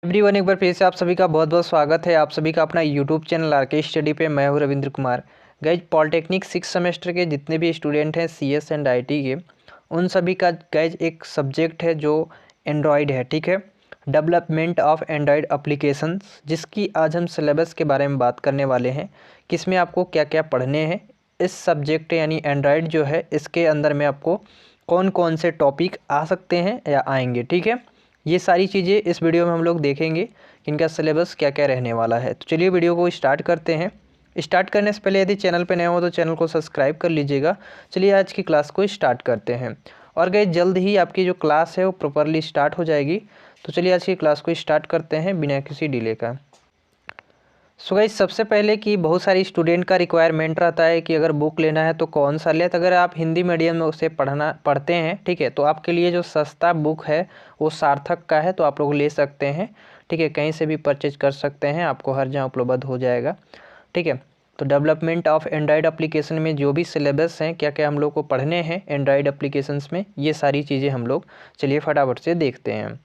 Everyone, एक बार फिर से आप सभी का बहुत बहुत स्वागत है। आप सभी का अपना यूट्यूब चैनल आरके स्टडी पे। मैं हूं Ravindra Kumar. Guys, polytechnic 6 semester के जितने भी स्टूडेंट हैं सीएस एंड आईटी के, उन सभी का गाइज एक सब्जेक्ट है जो एंड्रॉयड है। ठीक है, डेवलपमेंट ऑफ एंड्रॉयड एप्लीकेशंस, जिसकी आज हम सिलेबस के बारे में बात करने वाले हैं कि इसमें आपको क्या क्या पढ़ने हैं। इस सब्जेक्ट यानी एंड्रॉयड जो है, इसके अंदर में आपको कौन कौन से टॉपिक आ सकते हैं या आएंगे। ठीक है, ये सारी चीज़ें इस वीडियो में हम लोग देखेंगे कि इनका सिलेबस क्या क्या रहने वाला है। तो चलिए वीडियो को स्टार्ट करते हैं। स्टार्ट करने से पहले यदि चैनल पर नए हो तो चैनल को सब्सक्राइब कर लीजिएगा। चलिए आज की क्लास को स्टार्ट करते हैं और गाइस जल्द ही आपकी जो क्लास है वो प्रॉपरली स्टार्ट हो जाएगी। तो चलिए आज की क्लास को स्टार्ट करते हैं बिना किसी डिले का। सो गाइस, सबसे पहले कि बहुत सारी स्टूडेंट का रिक्वायरमेंट रहता है कि अगर बुक लेना है तो कौन सा ले। तो अगर आप हिंदी मीडियम में उसे पढ़ते हैं, ठीक है, तो आपके लिए जो सस्ता बुक है वो सार्थक का है, तो आप लोग ले सकते हैं। ठीक है, कहीं से भी परचेज कर सकते हैं, आपको हर जगह उपलब्ध हो जाएगा। ठीक है, तो डेवलपमेंट ऑफ एंड्रॉयड एप्लीकेशन में जो भी सिलेबस हैं, क्या क्या हम लोग को पढ़ने हैं एंड्रॉयड एप्लीकेशंस में, ये सारी चीज़ें हम लोग चलिए फटाफट से देखते हैं।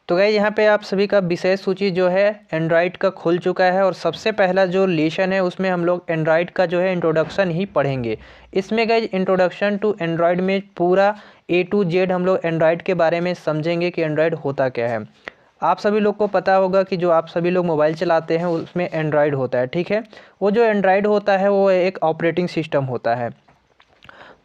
तो गाइस, यहाँ पे आप सभी का विषय सूची जो है एंड्रॉयड का खुल चुका है और सबसे पहला जो लेसन है उसमें हम लोग एंड्रॉयड का जो है इंट्रोडक्शन ही पढ़ेंगे। इसमें गाइस इंट्रोडक्शन टू एंड्रॉयड में पूरा A to Z हम लोग एंड्रॉयड के बारे में समझेंगे कि एंड्रॉयड होता क्या है। आप सभी लोग को पता होगा कि जो आप सभी लोग मोबाइल चलाते हैं उसमें एंड्रॉयड होता है। ठीक है, वो जो एंड्रॉयड होता है वो एक ऑपरेटिंग सिस्टम होता है।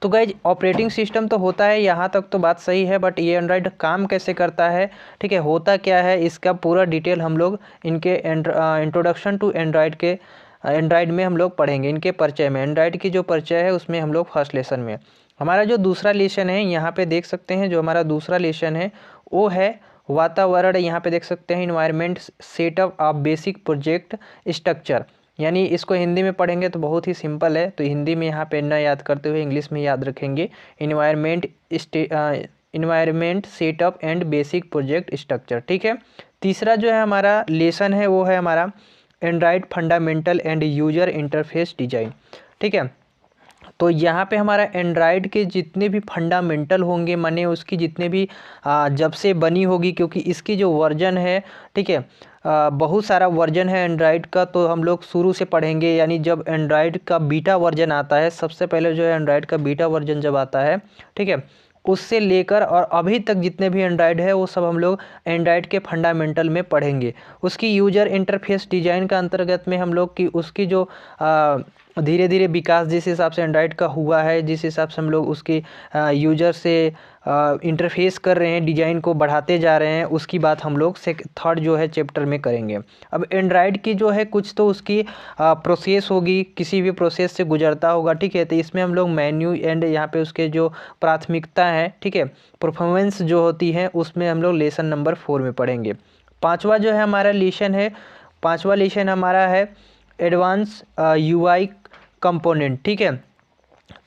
तो गाइज, ऑपरेटिंग सिस्टम तो होता है, यहाँ तक तो बात सही है, बट ये एंड्रॉयड काम कैसे करता है, ठीक है, होता क्या है, इसका पूरा डिटेल हम लोग इनके इंट्रोडक्शन टू एंड्रॉयड के एंड्रॉयड में हम लोग पढ़ेंगे। इनके परिचय में, एंड्रॉयड की जो परिचय है उसमें हम लोग फर्स्ट लेसन में। हमारा जो दूसरा लेसन है, यहाँ पे देख सकते हैं, जो हमारा दूसरा लेसन है वो है वातावरण। यहाँ पे देख सकते हैं environment setup of basic project structure, यानी इसको हिंदी में पढ़ेंगे तो बहुत ही सिंपल है। तो हिंदी में यहाँ पे ना याद करते हुए इंग्लिश में याद रखेंगे, environment setup and basic project structure. ठीक है, तीसरा जो है हमारा लेसन है वो है हमारा Android fundamental and user interface design. ठीक है, तो यहाँ पे हमारा एंड्रॉयड के जितने भी फंडामेंटल होंगे, माने उसकी जितने भी जब से बनी होगी, क्योंकि इसकी जो वर्जन है, ठीक है, बहुत सारा वर्जन है एंड्रॉयड का, तो हम लोग शुरू से पढ़ेंगे। यानी जब एंड्रॉयड का बीटा वर्जन आता है, सबसे पहले जो है एंड्रॉयड का बीटा वर्जन जब आता है, ठीक है, उससे लेकर और अभी तक जितने भी एंड्रॉयड है वो सब हम लोग एंड्रॉयड के फंडामेंटल में पढ़ेंगे। उसकी यूजर इंटरफेस डिजाइन का अंतर्गत में हम लोग की उसकी जो धीरे धीरे विकास जिस हिसाब से एंड्रॉयड का हुआ है, जिस हिसाब से हम लोग उसकी यूजर से इंटरफेस कर रहे हैं, डिज़ाइन को बढ़ाते जा रहे हैं, उसकी बात हम लोग थर्ड जो है चैप्टर में करेंगे। अब एंड्रॉयड की जो है कुछ तो उसकी प्रोसेस होगी, किसी भी प्रोसेस से गुजरता होगा। ठीक है, तो इसमें हम लोग मेन्यू एंड यहाँ पे उसके जो प्राथमिकता है, ठीक है, परफॉर्मेंस जो होती है, उसमें हम लोग लेसन नंबर 4 में पढ़ेंगे। पाँचवा जो है हमारा लेसन है, पाँचवा लेसन हमारा है एडवांस UI कंपोनेंट। ठीक है,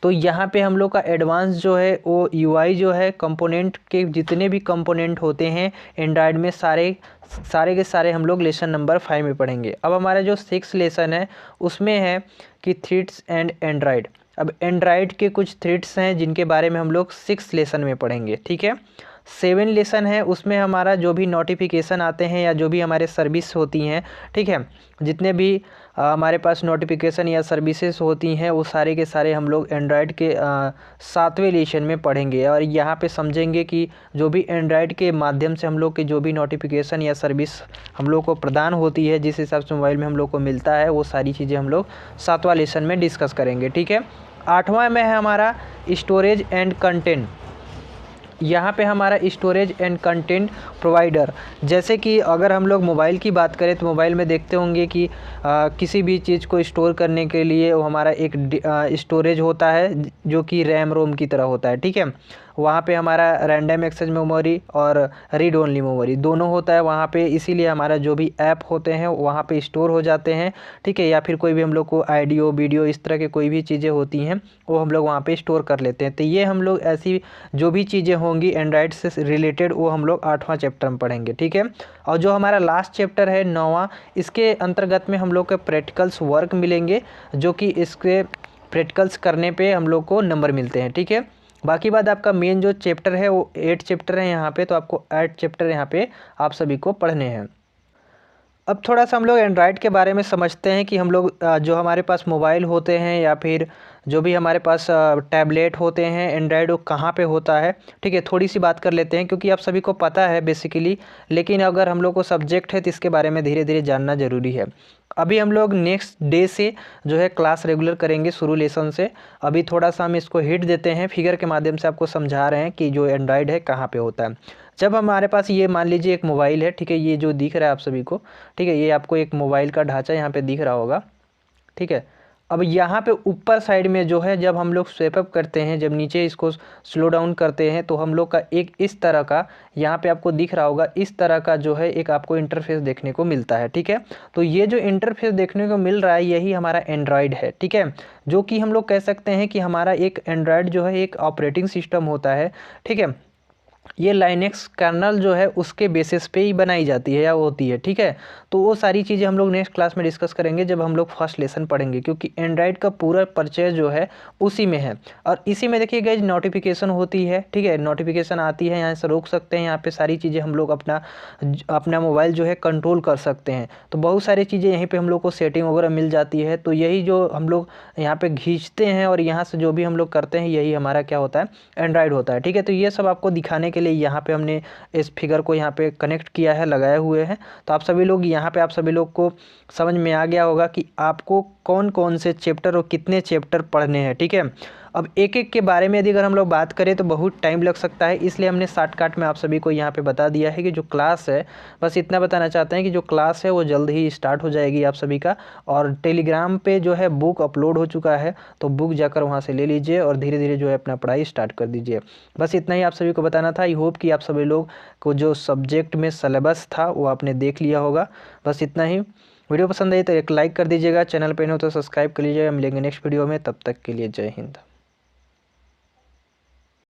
तो यहाँ पे हम लोग का एडवांस जो है वो UI जो है कंपोनेंट के जितने भी कंपोनेंट होते हैं एंड्रॉयड में, सारे के सारे हम लोग लेसन नंबर 5 में पढ़ेंगे। अब हमारा जो 6 लेसन है उसमें है कि थ्रेड्स एंड एंड्रॉयड। अब एंड्रॉयड के कुछ थ्रेड्स हैं जिनके बारे में हम लोग 6 लेसन में पढ़ेंगे। ठीक है, 7 लेसन है, उसमें हमारा जो भी नोटिफिकेशन आते हैं या जो भी हमारे सर्विस होती हैं, ठीक है, जितने भी हमारे पास नोटिफिकेशन या सर्विसेज होती हैं वो सारे के सारे हम लोग एंड्रॉयड के 7वें लेसन में पढ़ेंगे। और यहाँ पे समझेंगे कि जो भी एंड्रॉयड के माध्यम से हम लोग के जो भी नोटिफिकेशन या सर्विस हम लोग को प्रदान होती है, जिस हिसाब से मोबाइल में हम लोग को मिलता है, वो सारी चीज़ें हम लोग 7वां लेसन में डिस्कस करेंगे। ठीक है, 8वां में है हमारा स्टोरेज एंड कंटेंट। यहाँ पे हमारा स्टोरेज एंड कंटेंट प्रोवाइडर, जैसे कि अगर हम लोग मोबाइल की बात करें तो मोबाइल में देखते होंगे कि किसी भी चीज़ को स्टोर करने के लिए वो हमारा एक स्टोरेज होता है जो कि रैम रोम की तरह होता है। ठीक है, वहाँ पे हमारा रैंडम एक्सेस मेमोरी और रीड ओनली मेमोरी दोनों होता है वहाँ पे, इसीलिए हमारा जो भी ऐप होते हैं वहाँ पे स्टोर हो जाते हैं। ठीक है, या फिर कोई भी हम लोग को ऑडियो वीडियो इस तरह के कोई भी चीज़ें होती हैं वो हम लोग वहाँ पे स्टोर कर लेते हैं। तो ये हम लोग ऐसी जो भी चीज़ें होंगी एंड्रॉयड से रिलेटेड वो हम लोग 8वां चैप्टर में पढ़ेंगे। ठीक है, और जो हमारा लास्ट चैप्टर है 9वां, इसके अंतर्गत में हम लोग के प्रैक्टिकल्स वर्क मिलेंगे, जो कि इसके प्रैक्टिकल्स करने पे हम लोग को नंबर मिलते हैं। ठीक है, बाकी बात आपका मेन जो चैप्टर है वो 8 चैप्टर है यहाँ पे, तो आपको 8 चैप्टर यहाँ पे आप सभी को पढ़ने हैं। अब थोड़ा सा हम लोग एंड्रॉयड के बारे में समझते हैं कि हम लोग जो हमारे पास मोबाइल होते हैं या फिर जो भी हमारे पास टैबलेट होते हैं, एंड्रॉयड वो कहाँ पे होता है। ठीक है, थोड़ी सी बात कर लेते हैं क्योंकि आप सभी को पता है बेसिकली, लेकिन अगर हम लोग को सब्जेक्ट है तो इसके बारे में धीरे धीरे जानना ज़रूरी है। अभी हम लोग नेक्स्ट डे से जो है क्लास रेगुलर करेंगे शुरू लेसन से। अभी थोड़ा सा हम इसको हिट देते हैं, फिगर के माध्यम से आपको समझा रहे हैं कि जो एंड्रॉयड है कहाँ पे होता है। जब हमारे पास ये मान लीजिए एक मोबाइल है, ठीक है, ये जो दिख रहा है आप सभी को, ठीक है, ये आपको एक मोबाइल का ढांचा यहाँ पे दिख रहा होगा। ठीक है, अब यहाँ पे ऊपर साइड में जो है जब हम लोग स्वैप अप करते हैं, जब नीचे इसको स्लो डाउन करते हैं तो हम लोग का एक इस तरह का यहाँ पे आपको दिख रहा होगा, इस तरह का जो है एक आपको इंटरफेस देखने को मिलता है। ठीक है, तो ये जो इंटरफेस देखने को मिल रहा है यही हमारा एंड्रॉयड है। ठीक है, जो कि हम लोग कह सकते हैं कि हमारा एक एंड्रॉयड जो है एक ऑपरेटिंग सिस्टम होता है। ठीक है, ये लाइनेक्स कर्नल जो है उसके बेसिस पे ही बनाई जाती है या होती है। ठीक है, तो वो सारी चीज़ें हम लोग नेक्स्ट क्लास में डिस्कस करेंगे जब हम लोग फर्स्ट लेसन पढ़ेंगे, क्योंकि एंड्रॉयड का पूरा परिचय जो है उसी में है। और इसी में देखिए गाइस नोटिफिकेशन होती है। ठीक है, नोटिफिकेशन आती है, यहाँ से रोक सकते हैं, यहाँ पे सारी चीज़ें हम लोग अपना मोबाइल जो है कंट्रोल कर सकते हैं। तो बहुत सारी चीज़ें यहीं पर हम लोग को सेटिंग वगैरह मिल जाती है। तो यही जो हम लोग यहाँ पर खींचते हैं और यहाँ से जो भी हम लोग करते हैं यही हमारा क्या होता है, एंड्रॉयड होता है। ठीक है, तो ये सब आपको दिखाने के लिए यहाँ पे हमने इस फिगर को यहाँ पे कनेक्ट किया है, लगाए हुए हैं। तो आप सभी लोग यहाँ पे आप सभी लोग को समझ में आ गया होगा कि आपको कौन कौन से चैप्टर और कितने चैप्टर पढ़ने हैं। ठीक है, अब एक एक के बारे में यदि अगर हम लोग बात करें तो बहुत टाइम लग सकता है, इसलिए हमने शॉर्टकट में आप सभी को यहाँ पे बता दिया है कि जो क्लास है, बस इतना बताना चाहते हैं कि जो क्लास है वो जल्द ही स्टार्ट हो जाएगी आप सभी का। और टेलीग्राम पे जो है बुक अपलोड हो चुका है, तो बुक जाकर वहाँ से ले लीजिए और धीरे धीरे जो है अपना पढ़ाई स्टार्ट कर दीजिए। बस इतना ही आप सभी को बताना था। आई होप कि आप सभी लोग को जो सब्जेक्ट में सिलेबस था वो आपने देख लिया होगा। बस इतना ही। वीडियो पसंद आई तो एक लाइक कर दीजिएगा, चैनल पे नहीं हो तो सब्सक्राइब कर लीजिएगा। मिलेंगे नेक्स्ट वीडियो में, तब तक के लिए जय हिंद।